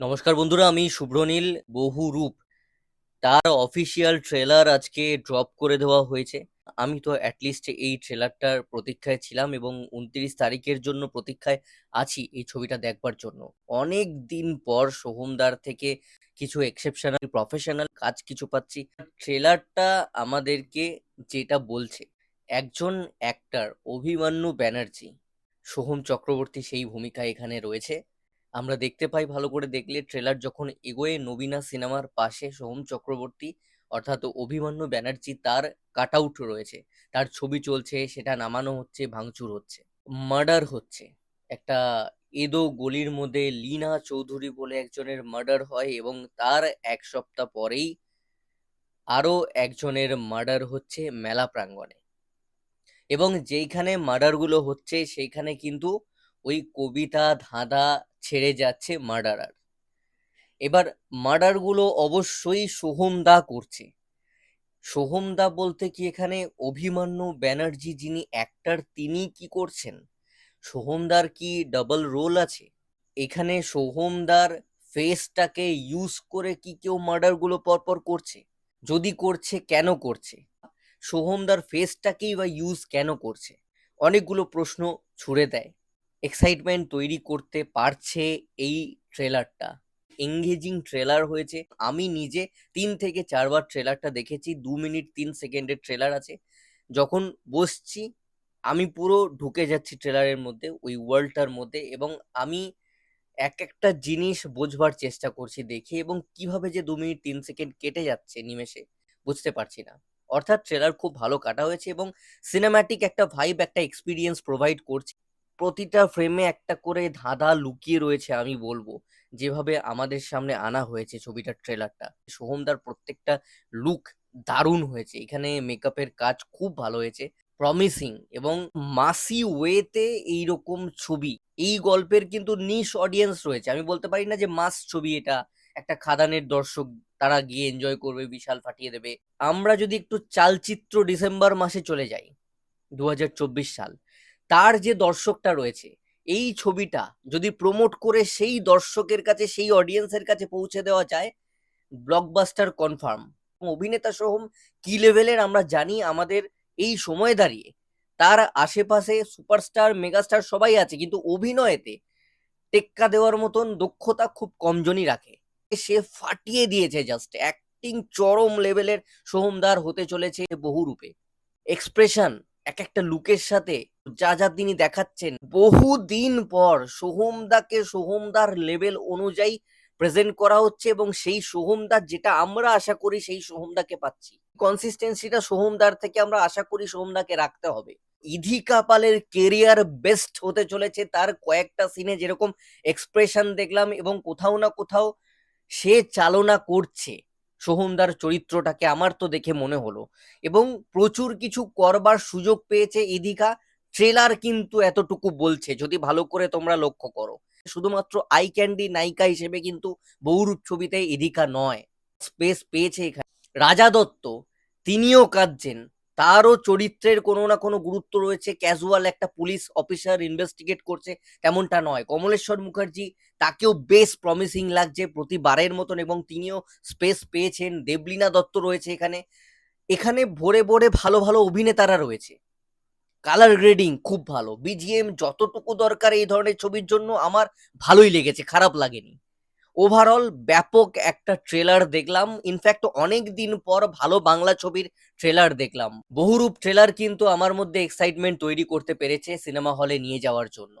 নমস্কার বন্ধুরা, আমি শুভ্রনীল। বহুরূপ তার অফিসিয়াল ট্রেলার আজকে ড্রপ করে দেওয়া হয়েছে। আমি তো অ্যাটলিস্ট এই ট্রেলারটার প্রতীক্ষায় ছিলাম এবং 29 তারিখের জন্য প্রতীক্ষায় আছি এই ছবিটা দেখবার জন্য। অনেক দিন পর সোহমদার থেকে কিছু এক্সেপশনাল প্রফেশনাল কাজ কিছু পাচ্ছি। ট্রেলারটা আমাদেরকে যেটা বলছে, একজন অ্যাক্টর অভিমন্যু ব্যানার্জি, সোহম চক্রবর্তী সেই ভূমিকায় এখানে রয়েছে। আমরা দেখতে পাই ভালো করে দেখলে ট্রেলার যখন এগোয়, নবীনা সিনেমার পাশে সোহম চক্রবর্তী অর্থাৎ অভিমন্যু ব্যানার্জি তার কাট আউট রয়েছে, তার ছবি চলছে, সেটা নামানো হচ্ছে, ভাঙচুর হচ্ছে, মার্ডার হচ্ছে। একটা এদো গলির মধ্যে লীনা চৌধুরী বলে একজনের মার্ডার হয় এবং তার এক সপ্তাহ পরেই আরো একজনের মার্ডার হচ্ছে মেলা প্রাঙ্গণে। এবং যেইখানে মার্ডারগুলো হচ্ছে সেইখানে কিন্তু ওই কবিতা ধাঁধা ছেড়ে যাচ্ছে মার্ডারার। এবার মার্ডারগুলো অবশ্যই সোহমদা করছে। সোহমদা বলতে কি এখানে অভিমন্যু ব্যানার্জি যিনি অ্যাক্টর তিনি কি করছেন? সোহমদার কি ডাবল রোল আছে? এখানে সোহমদার ফেসটাকে ইউজ করে কি কেউ মার্ডারগুলো পরপর করছে? যদি করছে, কেন করছে? সোহমদার ফেসটাকেই বা ইউজ কেন করছে? অনেকগুলো প্রশ্ন ছুড়ে দেয়। এক্সাইটমেন্ট তৈরি করতে পারছে এই ট্রেলারটা। এঙ্গেজিং ট্রেলার হয়েছে। আমি নিজে 3 থেকে 4 বার ট্রেলারটা দেখেছি। 2 মিনিট 3 সেকেন্ডের ট্রেলার আছে। যখন বসছি আমি পুরো ঢুকে যাচ্ছি ট্রেলারের মধ্যে, ওই ওয়ার্ল্ডটার মধ্যে, এবং আমি এক একটা জিনিস বোঝবার চেষ্টা করছি দেখে, এবং কিভাবে যে 2 মিনিট 3 সেকেন্ড কেটে যাচ্ছে নিমেষে বুঝতে পারছি না। অর্থাৎ ট্রেলার খুব ভালো কাটা হয়েছে এবং সিনেম্যাটিক একটা ভাইব, একটা এক্সপিরিয়েন্স প্রোভাইড করছে। প্রতিটা ফ্রেমে একটা করে ধাঁধা লুকিয়ে রয়েছে আমি বলবো, যেভাবে আমাদের সামনে আনা হয়েছে ছবিটার ট্রেলারটা। সোহমদার প্রত্যেকটা লুক দারুণ হয়েছে। এখানে মেকআপের কাজ খুব ভালো হয়েছে, প্রমিসিং, এবং মাসি ওয়েতে এইরকম ছবি, এই গল্পের কিন্তু নিশ অডিয়েন্স রয়েছে। আমি বলতে পারি না যে মাস ছবি এটা, একটা খাদানের দর্শক তারা গিয়ে এনজয় করবে, বিশাল ফাটিয়ে দেবে। আমরা যদি একটু চালচিত্র ডিসেম্বর মাসে চলে যাই, 2024 সাল, তার যে দর্শকটা রয়েছে, এই ছবিটা যদি প্রমোট করে সেই দর্শকের কাছে, সেই অডিয়েন্সের কাছে পৌঁছে দেওয়া যায়, ব্লকবাস্টার কনফার্ম। অভিনেতা সোহম কি লেভেলের আমরা জানি। আমাদের এই সময় দাঁড়িয়ে তার আশেপাশে সুপারস্টার মেগাস্টার সবাই আছে, কিন্তু অভিনয়েতে টেক্কা দেওয়ার মতন দক্ষতা খুব কমজনই রাখে। সে ফাটিয়ে দিয়েছে, জাস্ট অ্যাক্টিং চরম লেভেলের সোহমদার হতে চলেছে বহুরূপে। এক্সপ্রেশন, এক একটা লুকের সাথে যা যা তিনি দেখাচ্ছেন, বহুদিন পর সোহমদাকে সোহমদার লেভেল অনুযায়ী প্রেজেন্ট করা হচ্ছে, এবং সেই সোহমদার যেটা আমরা আশা করি সেই সোহমদাকে পাচ্ছি। কনসিস্টেন্সিটা সোহমদার থেকে আমরা আশা করি সোহমদাকে রাখতে হবে। ইধিকা পালের কেরিয়ার বেস্ট হতে চলেছে। তার কয়েকটা সিনে যেরকম এক্সপ্রেশন দেখলাম, এবং কোথাও না কোথাও সে চালনা করছে সোহমদার চরিত্রটাকে, আমার তো দেখে মনে হলো। এবং প্রচুর কিছু করবার সুযোগ পেয়েছে ইধিকা। ট্রেলার কিন্তু এতটুকু বলছে, যদি ভালো করে তোমরা লক্ষ্য করো, শুধুমাত্র আই ক্যান্ডি নায়িকা হিসেবে কিন্তু বহুরূপ ছবিতে ইধিকা নয়, স্পেস পেয়েছে এখানে। রাজা দত্ত, তিনিও কাঁদছেন, তারও চরিত্রের কোনো না কোনো গুরুত্ব রয়েছে। ক্যাজুয়াল একটা পুলিশ অফিসার ইনভেস্টিগেট করছে তেমনটা নয়। কমলেশ্বর মুখার্জি, তাকেও বেশ প্রমিসিং লাগছে প্রতিবারের মতন, এবং তিনিও স্পেস পেয়েছেন। দেবলীনা দত্ত রয়েছে এখানে। এখানে ভরে ভরে ভালো ভালো অভিনেতারা রয়েছে। কালার গ্রেডিং খুব ভালো, বিজিএম যতটুকু দরকার এই ধরনের ছবির জন্য আমার ভালোই লেগেছে, খারাপ লাগেনি। ওভারঅল ব্যাপক একটা ট্রেলার দেখলাম। ইনফ্যাক্ট অনেক দিন পর ভালো বাংলা ছবির ট্রেলার দেখলাম। বহুরূপ ট্রেলার কিন্তু আমার মধ্যে এক্সাইটমেন্ট তৈরি করতে পেরেছে সিনেমা হলে নিয়ে যাওয়ার জন্য।